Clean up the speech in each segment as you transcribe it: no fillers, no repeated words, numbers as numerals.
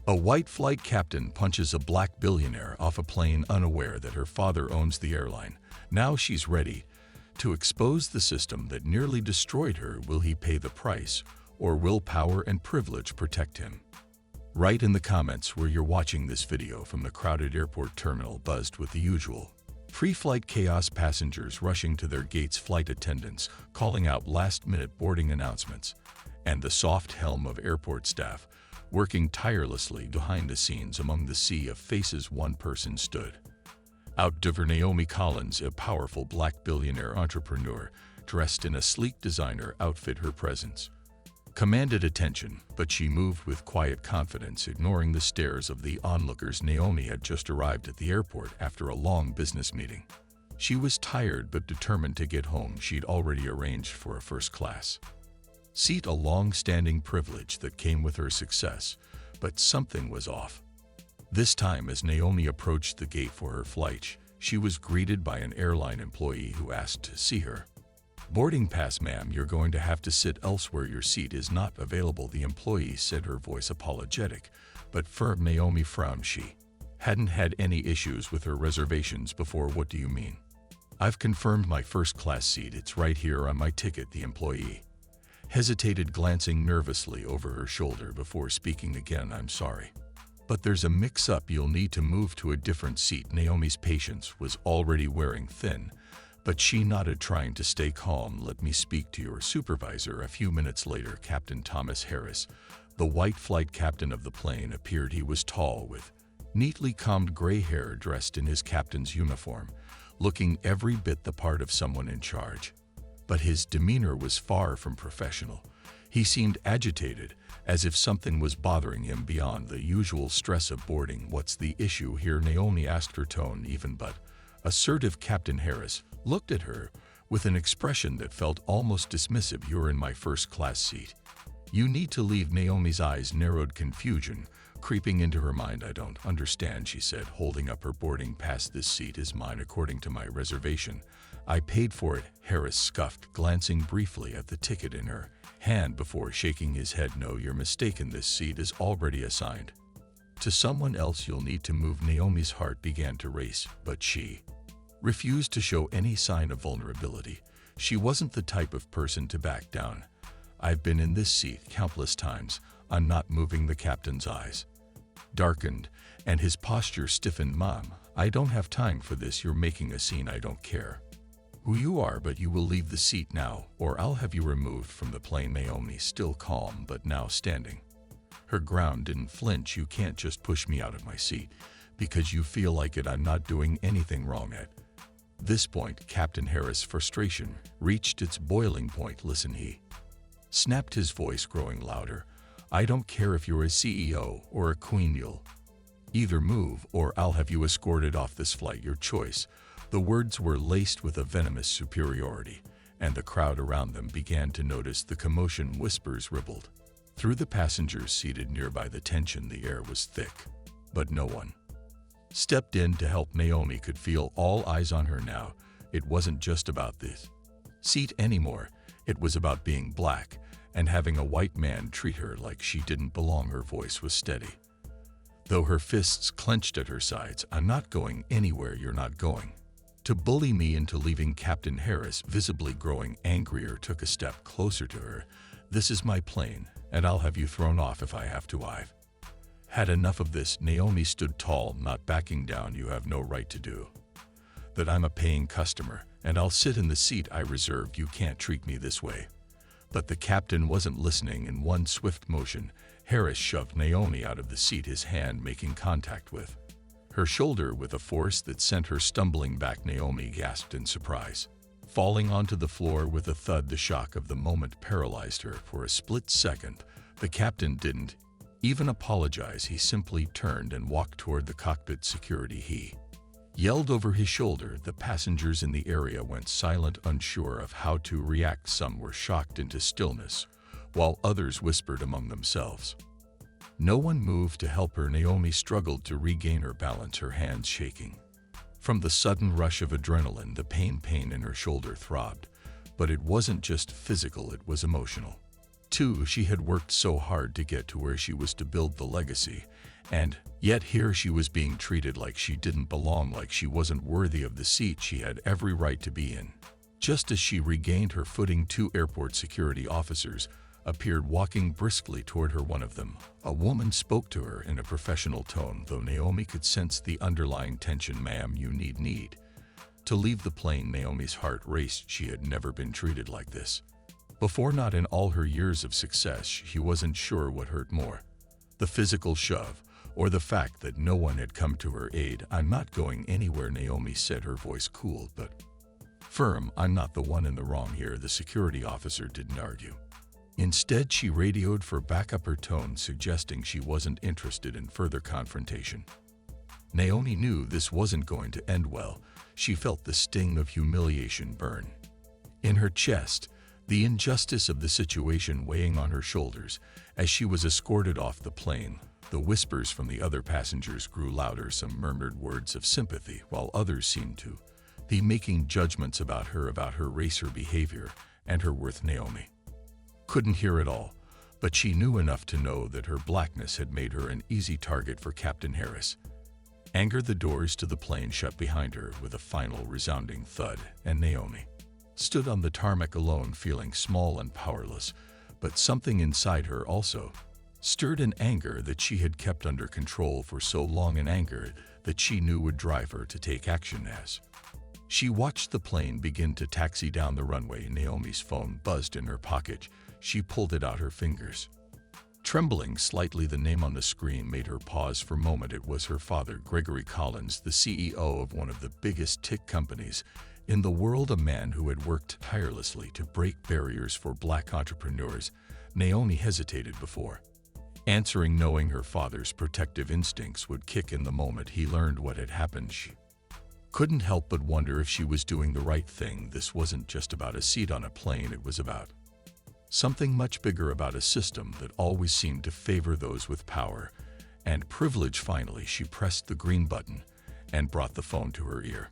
A white flight captain punches a black billionaire off a plane unaware that her father owns the airline. Now she's ready to expose the system that nearly destroyed her. Will he pay the price, or will power and privilege protect him? Write in the comments where you're watching this video from. The crowded airport terminal buzzed with the usual pre-flight chaos, passengers rushing to their gates, flight attendants calling out last-minute boarding announcements, and the soft helm of airport staff working tirelessly behind the scenes. Among the sea of faces, one person stood out. Naomi Collins, a powerful black billionaire entrepreneur dressed in a sleek designer outfit. Her presence commanded attention, but she moved with quiet confidence, ignoring the stares of the onlookers. Naomi had just arrived at the airport after a long business meeting. She was tired but determined to get home. She'd already arranged for a first-class seat, a long-standing privilege that came with her success, but something was off. This time, as Naomi approached the gate for her flight, she was greeted by an airline employee who asked to see her. "Boarding pass, ma'am. You're going to have to sit elsewhere. Your seat is not available," the employee said, her voice apologetic but firm. Naomi frowned. She hadn't had any issues with her reservations before. "What do you mean?" "I've confirmed my first-class seat. It's right here on my ticket." The employee hesitated, glancing nervously over her shoulder before speaking again. "I'm sorry, but there's a mix-up. You'll need to move to a different seat." Naomi's patience was already wearing thin, but she nodded, trying to stay calm. "Let me speak to your supervisor." A few minutes later, Captain Thomas Harris, the white flight captain of the plane, appeared. He was tall, with neatly combed gray hair, dressed in his captain's uniform, looking every bit the part of someone in charge. But his demeanor was far from professional. He seemed agitated, as if something was bothering him beyond the usual stress of boarding. "What's the issue here?" Naomi asked, her tone even but assertive. Captain Harris looked at her with an expression that felt almost dismissive. "You're in my first-class seat. You need to leave." Naomi's eyes narrowed, confusion creeping into her mind. "I don't understand," she said, holding up her boarding pass. "This seat is mine according to my reservation. I paid for it." Harris scoffed, glancing briefly at the ticket in her hand before shaking his head. "No, you're mistaken. This seat is already assigned to someone else. You'll need to move." Naomi's heart began to race, but she refused to show any sign of vulnerability. She wasn't the type of person to back down. "I've been in this seat countless times. I'm not moving." The captain's eyes darkened, and his posture stiffened. "Mom, I don't have time for this. You're making a scene. I don't care who you are, but you will leave the seat now, or I'll have you removed from the plane." Naomi, still calm but now standing her ground, didn't flinch. "You can't just push me out of my seat because you feel like it. I'm not doing anything wrong." At this point, Captain Harris' frustration reached its boiling point. "Listen," he snapped, his voice growing louder. "I don't care if you're a CEO or a queen. You'll either move or I'll have you escorted off this flight. Your choice." The words were laced with a venomous superiority, and the crowd around them began to notice the commotion. Whispers rippled through the passengers seated nearby. The tension, the air was thick, but no one stepped in to help. Naomi could feel all eyes on her now. It wasn't just about this seat anymore. It was about being black and having a white man treat her like she didn't belong. Her voice was steady, though her fists clenched at her sides. "I'm not going anywhere. You're not going to bully me into leaving." Captain Harris, visibly growing angrier, took a step closer to her. "This is my plane, and I'll have you thrown off if I have to. I've had enough of this." Naomi stood tall, not backing down. "You have no right to do that. I'm a paying customer, and I'll sit in the seat I reserved. You can't treat me this way." But the captain wasn't listening. In one swift motion, Harris shoved Naomi out of the seat, his hand making contact with her shoulder with a force that sent her stumbling back. Naomi gasped in surprise, falling onto the floor with a thud. The shock of the moment paralyzed her. For a split second, the captain didn't even apologize. He simply turned and walked toward the cockpit. "Security!" he yelled over his shoulder. The passengers in the area went silent, unsure of how to react. Some were shocked into stillness, while others whispered among themselves. No one moved to help her. Naomi struggled to regain her balance, her hands shaking from the sudden rush of adrenaline. The pain in her shoulder throbbed, but it wasn't just physical, it was emotional too. She had worked so hard to get to where she was, to build the legacy And yet here she was being treated like she didn't belong, like she wasn't worthy of the seat she had every right to be in. Just as she regained her footing, two airport security officers appeared walking briskly toward her. One of them, a woman, spoke to her in a professional tone, though Naomi could sense the underlying tension. "Ma'am, you need to leave the plane." Naomi's heart raced. She had never been treated like this before, not in all her years of success. She wasn't sure what hurt more, the physical shove or the fact that no one had come to her aid. "I'm not going anywhere," Naomi said, her voice cool but firm. "I'm not the one in the wrong here." The security officer didn't argue. Instead, she radioed for backup, her tone suggesting she wasn't interested in further confrontation. Naomi knew this wasn't going to end well. She felt the sting of humiliation burn in her chest, the injustice of the situation weighing on her shoulders. As she was escorted off the plane, the whispers from the other passengers grew louder. Some murmured words of sympathy, while others seemed to be making judgments about her race, her behavior, and her worth. Naomi couldn't hear it all, but she knew enough to know that her blackness had made her an easy target for Captain Harris. Anger. The doors to the plane shut behind her with a final resounding thud, and Naomi stood on the tarmac alone, feeling small and powerless. But something inside her also stirred, an anger that she had kept under control for so long, an anger that she knew would drive her to take action. As she watched the plane begin to taxi down the runway, Naomi's phone buzzed in her pocket. She pulled it out, her fingers trembling slightly. The name on the screen made her pause for a moment. It was her father, Gregory Collins, the CEO of one of the biggest tech companies in the world, a man who had worked tirelessly to break barriers for Black entrepreneurs. Naomi hesitated before answering, knowing her father's protective instincts would kick in the moment he learned what had happened. She couldn't help but wonder if she was doing the right thing. This wasn't just about a seat on a plane, it was about something much bigger, about a system that always seemed to favor those with power and privilege. Finally, she pressed the green button and brought the phone to her ear.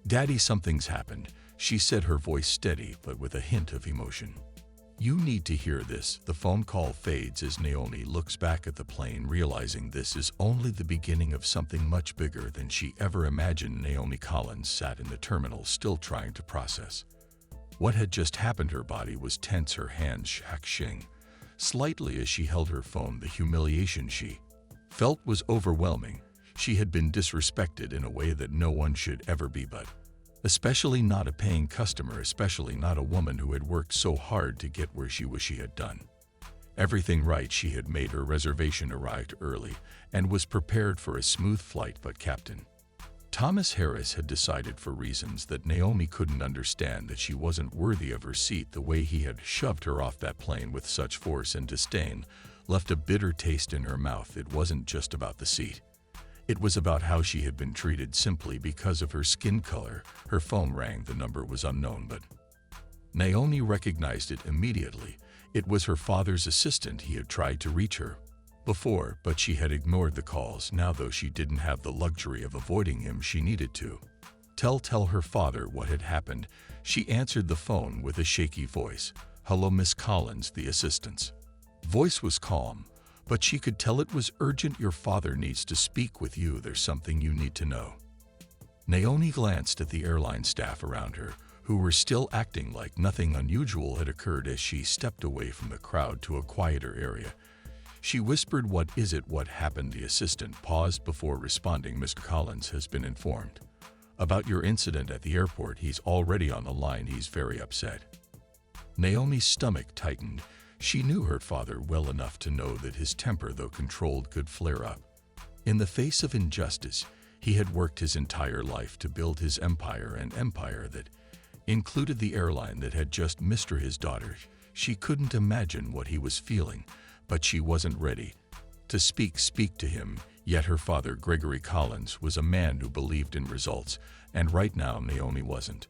"Daddy, something's happened," she said, her voice steady but with a hint of emotion. "You need to hear this." The phone call fades as Naomi looks back at the plane, realizing this is only the beginning of something much bigger than she ever imagined. Naomi Collins sat in the terminal, still trying to process what had just happened. Her body was tense, her hands shaking slightly as she held her phone. The humiliation she felt was overwhelming. She had been disrespected in a way that no one should ever be, but especially not a paying customer, especially not a woman who had worked so hard to get where she was. She had done everything right. She had made her reservation, arrived early, and was prepared for a smooth flight. But Captain Thomas Harris had decided, for reasons that Naomi couldn't understand, that she wasn't worthy of her seat. The way he had shoved her off that plane with such force and disdain left a bitter taste in her mouth. It wasn't just about the seat. It was about how she had been treated simply because of her skin color. Her phone rang. The number was unknown, but Naomi recognized it immediately. It was her father's assistant. He had tried to reach her before, but she had ignored the calls. Now, though she didn't have the luxury of avoiding him, she needed to tell her father what had happened. She answered the phone with a shaky voice. "Hello, Miss Collins." The assistant's voice was calm, but she could tell it was urgent. "Your father needs to speak with you. There's something you need to know." Naomi glanced at the airline staff around her, who were still acting like nothing unusual had occurred. As she stepped away from the crowd to a quieter area, she whispered, "What is it? What happened?" The assistant paused before responding. "Mr. Collins has been informed about your incident at the airport. He's already on the line. He's very upset." Naomi's stomach tightened. She knew her father well enough to know that his temper, though controlled, could flare up in the face of injustice. He had worked his entire life to build his empire, an empire that included the airline that had just missed her, his daughter. She couldn't imagine what he was feeling, but she wasn't ready to speak to him. Yet her father, Gregory Collins, was a man who believed in results, and right now Naomi wasn't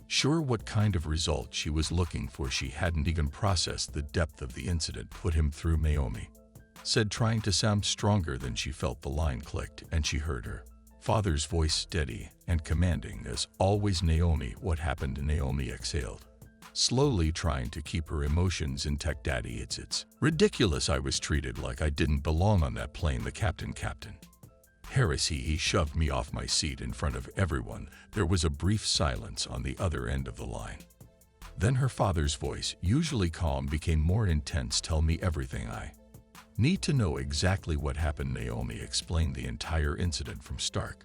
sure what kind of result she was looking for. She hadn't even processed the depth of the incident put him through. Naomi said, trying to sound stronger than she felt. The line clicked, and she heard her father's voice, steady and commanding as always. "Naomi, what happened?" Naomi exhaled slowly trying to keep her emotions intact. Daddy, it's ridiculous. I was treated like I didn't belong on that plane. The captain. Harris, he shoved me off my seat in front of everyone. There was a brief silence on the other end of the line. Then her father's voice, usually calm, became more intense. Tell me everything. I need to know exactly what happened. Naomi explained the entire incident from start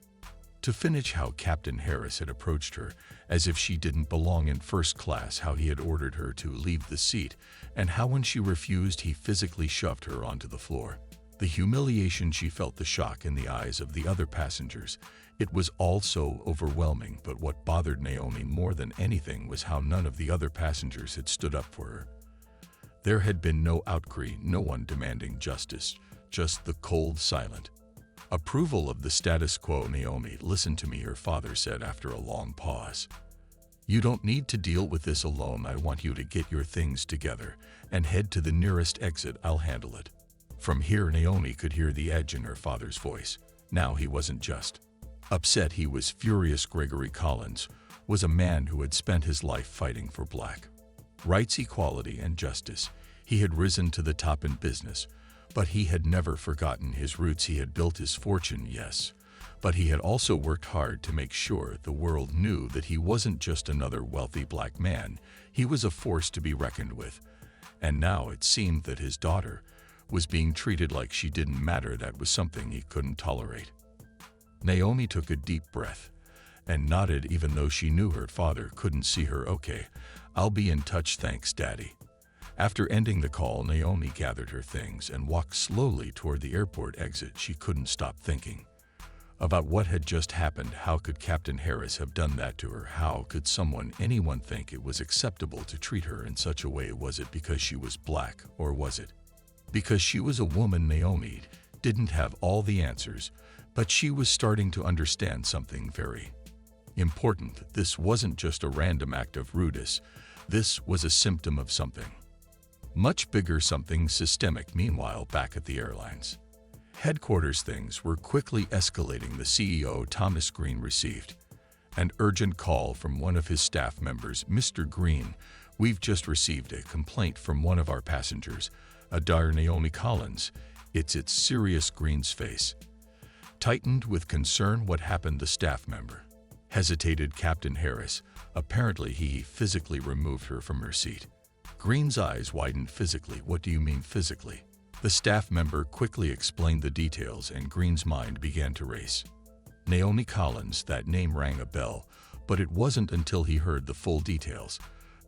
to finish, how Captain Harris had approached her as if she didn't belong in first class, how he had ordered her to leave the seat, and how when she refused, he physically shoved her onto the floor. The humiliation she felt, the shock in the eyes of the other passengers, it was all so overwhelming. But what bothered Naomi more than anything was how none of the other passengers had stood up for her. There had been no outcry, no one demanding justice, just the cold, silent approval of the status quo. Naomi, listen to me, her father said after a long pause. You don't need to deal with this alone. I want you to get your things together and head to the nearest exit. I'll handle it. From here, Naomi could hear the edge in her father's voice. Now he wasn't just upset, he was furious. Gregory Collins was a man who had spent his life fighting for black rights, equality, and justice. He had risen to the top in business, but he had never forgotten his roots. He had built his fortune, yes, but he had also worked hard to make sure the world knew that he wasn't just another wealthy black man. He was a force to be reckoned with. And now it seemed that his daughter was being treated like she didn't matter. That was something he couldn't tolerate. Naomi took a deep breath and nodded, even though she knew her father couldn't see her. Okay, I'll be in touch. Thanks, Daddy. After ending the call, Naomi gathered her things and walked slowly toward the airport exit. She couldn't stop thinking about what had just happened. How could Captain Harris have done that to her? How could anyone think it was acceptable to treat her in such a way? Was it because she was black, or was it because she was a woman? Naomi didn't have all the answers, but she was starting to understand something very important. This wasn't just a random act of rudeness. This was a symptom of something much bigger, something systemic. Meanwhile, back at the airline's headquarters, things were quickly escalating. The CEO, Thomas Green, received an urgent call from one of his staff members. Mr. Green, we've just received a complaint from one of our passengers, a dire Naomi Collins. It's serious. Green's face tightened with concern. What happened? The staff member hesitated. Captain Harris, apparently he physically removed her from her seat. Green's eyes widened. Physically? What do you mean physically? The staff member quickly explained the details, and Green's mind began to race. Naomi Collins, that name rang a bell, but it wasn't until he heard the full details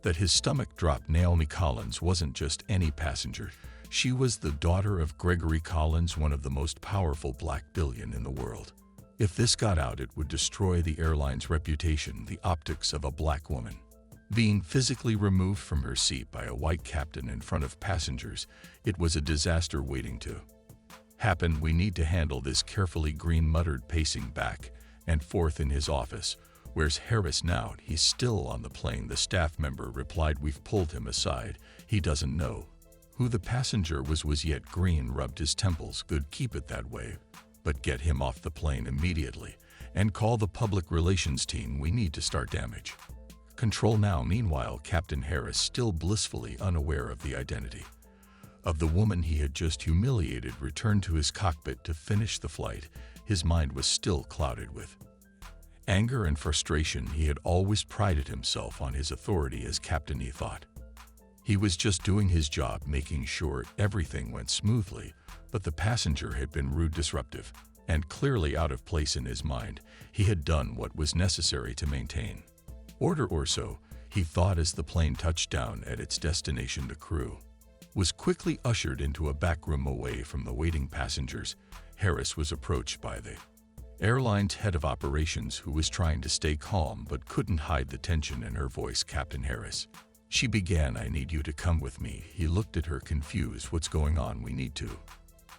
that his stomach dropped. Naomi Collins wasn't just any passenger. She was the daughter of Gregory Collins, one of the most powerful black billionaires in the world. If this got out, it would destroy the airline's reputation. The optics of a black woman being physically removed from her seat by a white captain in front of passengers, it was a disaster waiting to happen. We need to handle this carefully, Green muttered, pacing back and forth in his office. Where's Harris now? He's still on the plane, the staff member replied. We've pulled him aside. He doesn't know who the passenger was yet. Green rubbed his temples. Good, keep it that way. But get him off the plane immediately and call the public relations team. We need to start damage control now. Meanwhile, Captain Harris, still blissfully unaware of the identity of the woman he had just humiliated, returned to his cockpit to finish the flight. His mind was still clouded with anger and frustration. He had always prided himself on his authority as captain. He thought he was just doing his job, making sure everything went smoothly, but the passenger had been rude, disruptive, and clearly out of place in his mind. He had done what was necessary to maintain order, or so he thought. As the plane touched down at its destination, the crew was quickly ushered into a back room away from the waiting passengers. Harris was approached by the airline's head of operations, who was trying to stay calm but couldn't hide the tension in her voice. Captain Harris, she began, I need you to come with me. He looked at her confused. What's going on? We need to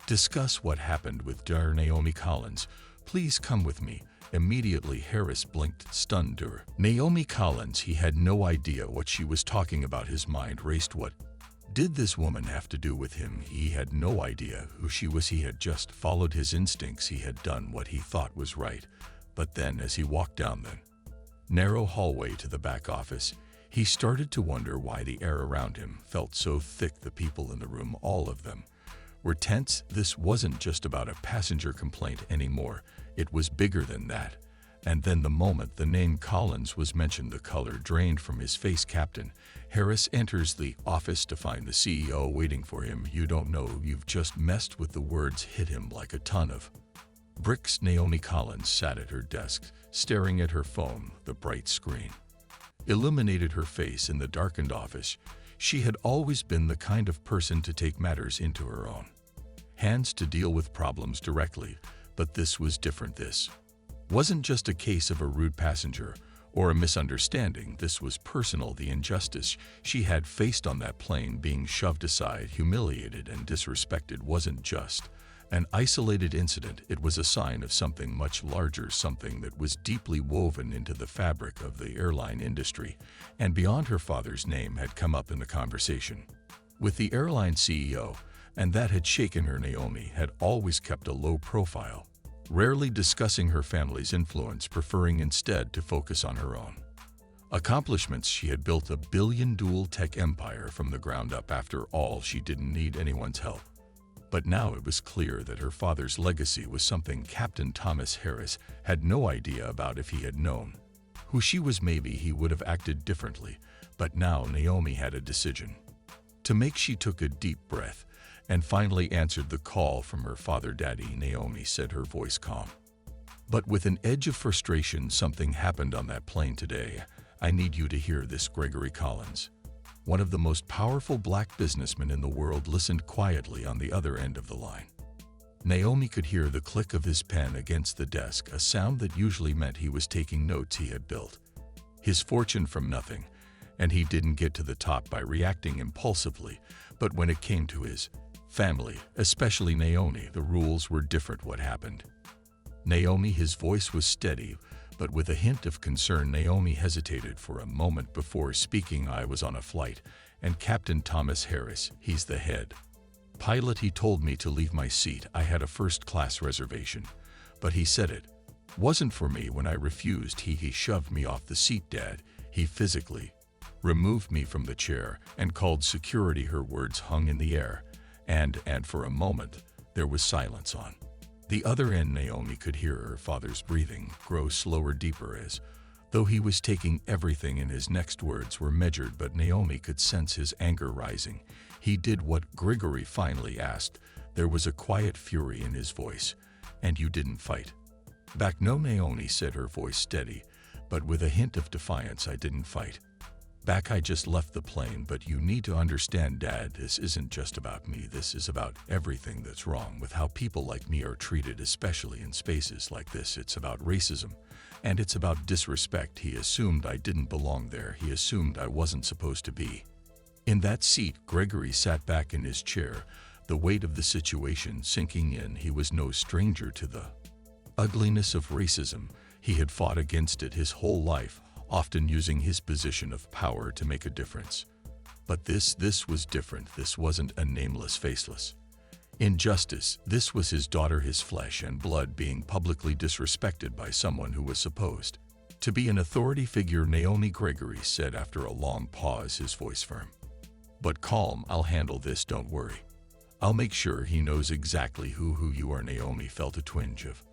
discuss what happened with Dar Naomi Collins. Please come with me. Immediately, Harris blinked, stunned. Her Naomi Collins, he had no idea what she was talking about. His mind raced. What did this woman have to do with him? He had no idea who she was. He had just followed his instincts. He had done what he thought was right. But then, as he walked down the narrow hallway to the back office, He started to wonder why the air around him felt so thick. The people in the room, all of them, were tense. This wasn't just about a passenger complaint anymore. It was bigger than that. And then the moment the name Collins was mentioned, the color drained from his face. Captain Harris enters the office to find the CEO waiting for him. "You don't know you've just messed with." The words hit him like a ton of bricks. Naomi Collins sat at her desk, staring at her phone. The bright screen illuminated her face in the darkened office. She had always been the kind of person to take matters into her own hands, to deal with problems directly, but this was different. This wasn't just a case of a rude passenger or a misunderstanding. This was personal. The injustice she had faced on that plane, being shoved aside, humiliated, and disrespected, wasn't just an isolated incident. It was a sign of something much larger, something that was deeply woven into the fabric of the airline industry. And beyond, her father's name had come up in the conversation with the airline CEO, and that had shaken her. Naomi had always kept a low profile, rarely discussing her family's influence, preferring instead to focus on her own accomplishments. She had built a billion-dollar tech empire from the ground up. After all, she didn't need anyone's help. But now it was clear that her father's legacy was something Captain Thomas Harris had no idea about. If he had known who she was, maybe he would have acted differently. But now Naomi had a decision to make. She took a deep breath and finally answered the call from her father. "Daddy," Naomi said, her voice calm, but with an edge of frustration. "Something happened on that plane today. I need you to hear this." Gregory Collins, one of the most powerful black businessmen in the world, listened quietly on the other end of the line. Naomi could hear the click of his pen against the desk, a sound that usually meant he was taking notes. He had built his fortune from nothing, and he didn't get to the top by reacting impulsively. But when it came to his family, especially Naomi, the rules were different. "What happened?" Naomi, his voice was steady, but with a hint of concern. Naomi hesitated for a moment before speaking. "I was on a flight, and Captain Thomas Harris, he's the head pilot, he told me to leave my seat. I had a first-class reservation, but he said it wasn't for me. When I refused, he shoved me off the seat, Dad. He physically removed me from the chair and called security." Her words hung in the air, and for a moment there was silence on the other end. Naomi could hear her father's breathing grow slower, deeper, as though he was taking everything in. His next words were measured, but Naomi could sense his anger rising. "He did what?" Gregory finally asked. There was a quiet fury in his voice. "And you didn't fight back?" "No," Naomi said, her voice steady, but with a hint of defiance. "I didn't fight back. I just left the plane. But you need to understand, Dad, this isn't just about me. This is about everything that's wrong with how people like me are treated, especially in spaces like this. It's about racism, and it's about disrespect. He assumed I didn't belong there. He assumed I wasn't supposed to be in that seat." Gregory sat back in his chair, the weight of the situation sinking in. He was no stranger to the ugliness of racism. He had fought against it his whole life, often using his position of power to make a difference. But this was different. This wasn't a nameless, faceless injustice. This was his daughter, his flesh and blood, being publicly disrespected by someone who was supposed to be an authority figure. "Naomi," Gregory said after a long pause, his voice firm but calm, "I'll handle this. Don't worry. I'll make sure he knows exactly who you are." Naomi felt a twinge of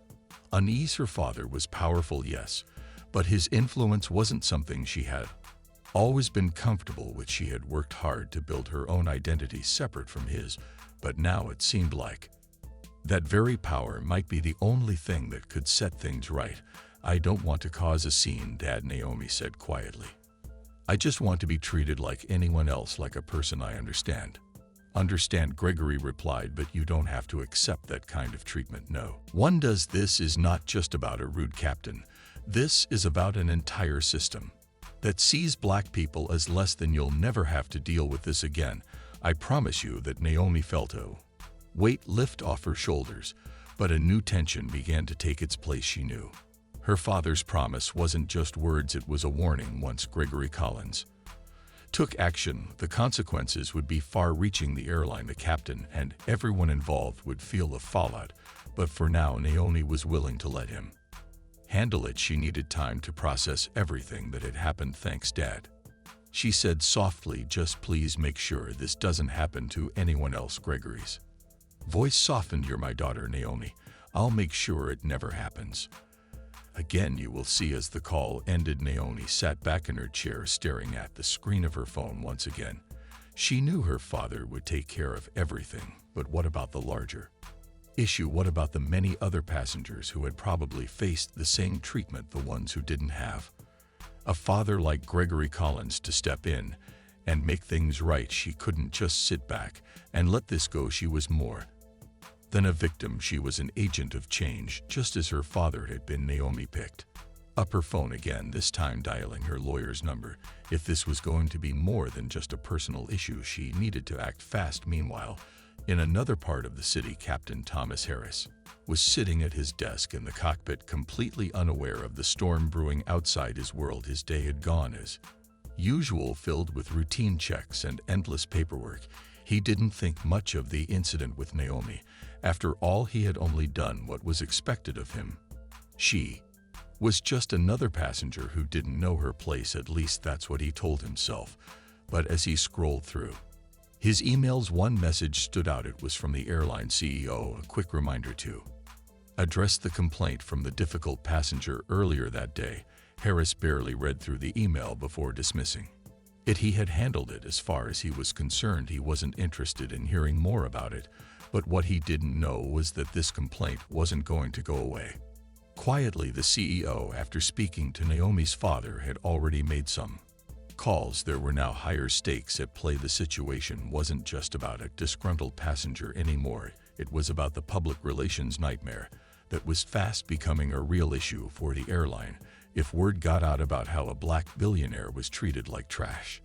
unease. Her father was powerful, yes, but his influence wasn't something she had always been comfortable with. She had worked hard to build her own identity separate from his, but now it seemed like that very power might be the only thing that could set things right. "I don't want to cause a scene, Dad," Naomi said quietly. "I just want to be treated like anyone else, like a person I understand." "Understand," Gregory replied, "but you don't have to accept that kind of treatment. No one does. This is not just about a rude captain. This is about an entire system that sees black people as less than. You'll never have to deal with this again. I promise you that." Naomi felt a weight lift off her shoulders, but a new tension began to take its place. She knew her father's promise wasn't just words, it was a warning. Once Gregory Collins took action, the consequences would be far-reaching. The airline, the captain, and everyone involved would feel the fallout. But for now, Naomi was willing to let him handle it. She needed time to process everything that had happened. "Thanks, Dad." She said softly, "Just please make sure this doesn't happen to anyone else." Gregory's voice softened. "You're my daughter, Naomi. I'll make sure it never happens." "Again, you will see." As the call ended, Naomi sat back in her chair, staring at the screen of her phone once again. She knew her father would take care of everything, but what about the larger issue? What about the many other passengers who had probably faced the same treatment, the ones who didn't have a father like Gregory Collins to step in and make things right? She couldn't just sit back and let this go. She was more than a victim. She was an agent of change, just as her father had been. Naomi picked up her phone again, this time dialing her lawyer's number. If this was going to be more than just a personal issue, she needed to act fast. Meanwhile, in another part of the city, Captain Thomas Harris was sitting at his desk in the cockpit, completely unaware of the storm brewing outside his world. His day had gone as usual, filled with routine checks and endless paperwork. He didn't think much of the incident with Naomi. After all, he had only done what was expected of him. She was just another passenger who didn't know her place. At least that's what he told himself. But as he scrolled through his emails, one message stood out. It was from the airline CEO, a quick reminder to address the complaint from the difficult passenger earlier that day. Harris barely read through the email before dismissing it. He had handled it. As far as he was concerned, he wasn't interested in hearing more about it. But what he didn't know was that this complaint wasn't going to go away quietly. The CEO, after speaking to Naomi's father, had already made some calls. There were now higher stakes at play. The situation wasn't just about a disgruntled passenger anymore. It was about the public relations nightmare that was fast becoming a real issue for the airline. If word got out about how a black billionaire was treated like trash,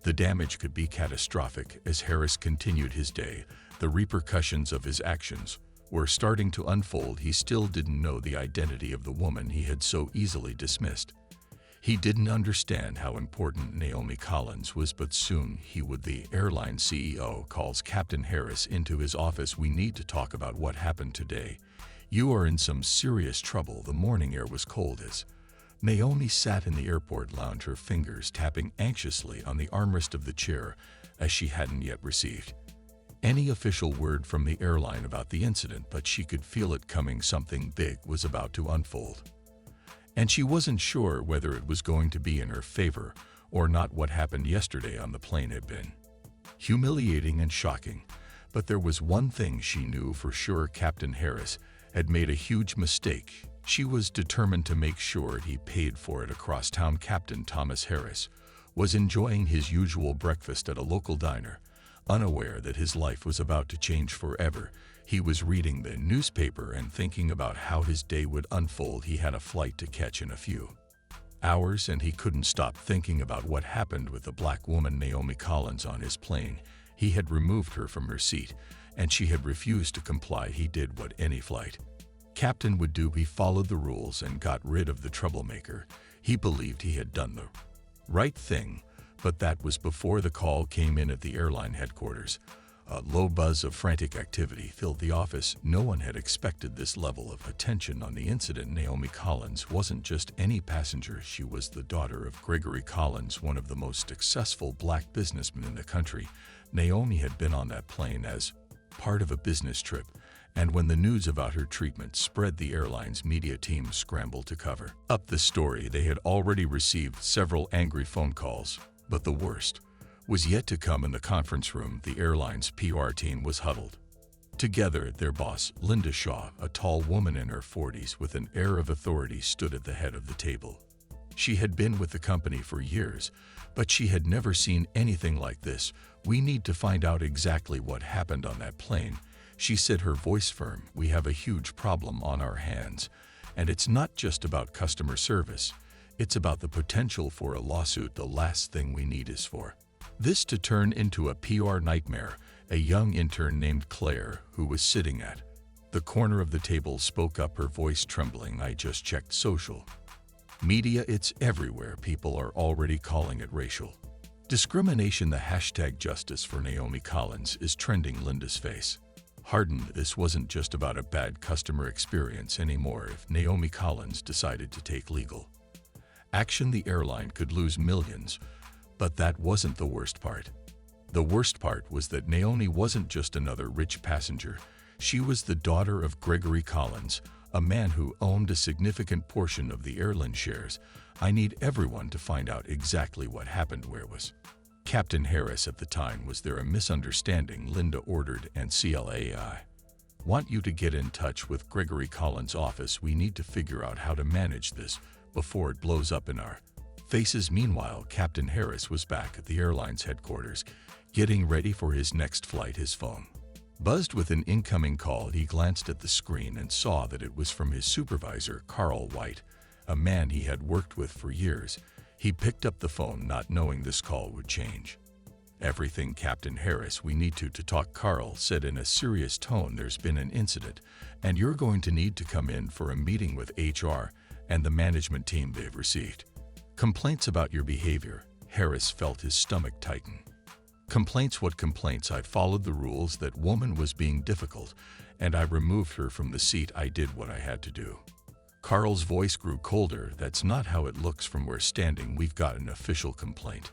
the damage could be catastrophic. As Harris continued his day, the repercussions of his actions were starting to unfold. He still didn't know the identity of the woman he had so easily dismissed. He didn't understand how important Naomi Collins was, but soon he would. The airline CEO calls Captain Harris into his office. "We need to talk about what happened today. You are in some serious trouble." The morning air was cold as Naomi sat in the airport lounge, her fingers tapping anxiously on the armrest of the chair, as she hadn't yet received any official word from the airline about the incident, but she could feel it coming. Something big was about to unfold, and she wasn't sure whether it was going to be in her favor or not. What happened yesterday on the plane had been humiliating and shocking, but there was one thing she knew for sure: Captain Harris had made a huge mistake. She was determined to make sure he paid for it. Across town, Captain Thomas Harris was enjoying his usual breakfast at a local diner, unaware that his life was about to change forever. He was reading the newspaper and thinking about how his day would unfold. He had a flight to catch in a few hours, and he couldn't stop thinking about what happened with the black woman, Naomi Collins, on his plane. He had removed her from her seat, and she had refused to comply. He did what any flight captain would do. He followed the rules and got rid of the troublemaker. He believed he had done the right thing, but that was before the call came in at the airline headquarters. A low buzz of frantic activity filled the office. No one had expected this level of attention on the incident. Naomi Collins wasn't just any passenger. She was the daughter of Gregory Collins, one of the most successful black businessmen in the country. Naomi had been on that plane as part of a business trip, and when the news about her treatment spread, the airline's media team scrambled to cover up the story. They had already received several angry phone calls, but the worst was yet to come. In the conference room, the airline's PR team was huddled together. Their boss, Linda Shaw, a tall woman in her 40s with an air of authority, stood at the head of the table. She had been with the company for years, but she had never seen anything like this. "We need to find out exactly what happened on that plane," she said, her voice firm. "We have a huge problem on our hands, and it's not just about customer service. It's about the potential for a lawsuit. The last thing we need is for this to turn into a PR nightmare." A young intern named Claire, who was sitting at the corner of the table, spoke up, her voice trembling. "I just checked social media. It's everywhere. People are already calling it racial discrimination. The hashtag justice for Naomi Collins is trending." Linda's face hardened. This wasn't just about a bad customer experience anymore. If Naomi Collins decided to take legal action, the airline could lose millions. But that wasn't the worst part. The worst part was that Naomi wasn't just another rich passenger. She was the daughter of Gregory Collins, a man who owned a significant portion of the airline shares. I need everyone to find out exactly what happened. Where was Captain Harris at the time? Was there a misunderstanding? Linda ordered, and CLAI want you to get in touch with Gregory Collins' office. We need to figure out how to manage this before it blows up in our faces. Meanwhile, Captain Harris was back at the airline's headquarters, getting ready for his next flight. His phone buzzed with an incoming call. He glanced at the screen and saw that it was from his supervisor, Carl White, a man he had worked with for years. He picked up the phone, not knowing this call would change everything. Captain Harris, we need to talk, Carl said in a serious tone. There's been an incident, and you're going to need to come in for a meeting with HR and the management team. They've received complaints about your behavior. Harris felt his stomach tighten. Complaints? What complaints? I followed the rules. That woman was being difficult, and I removed her from the seat. I did what I had to do. Carl's voice grew colder. That's not how it looks from where standing. We've got an official complaint.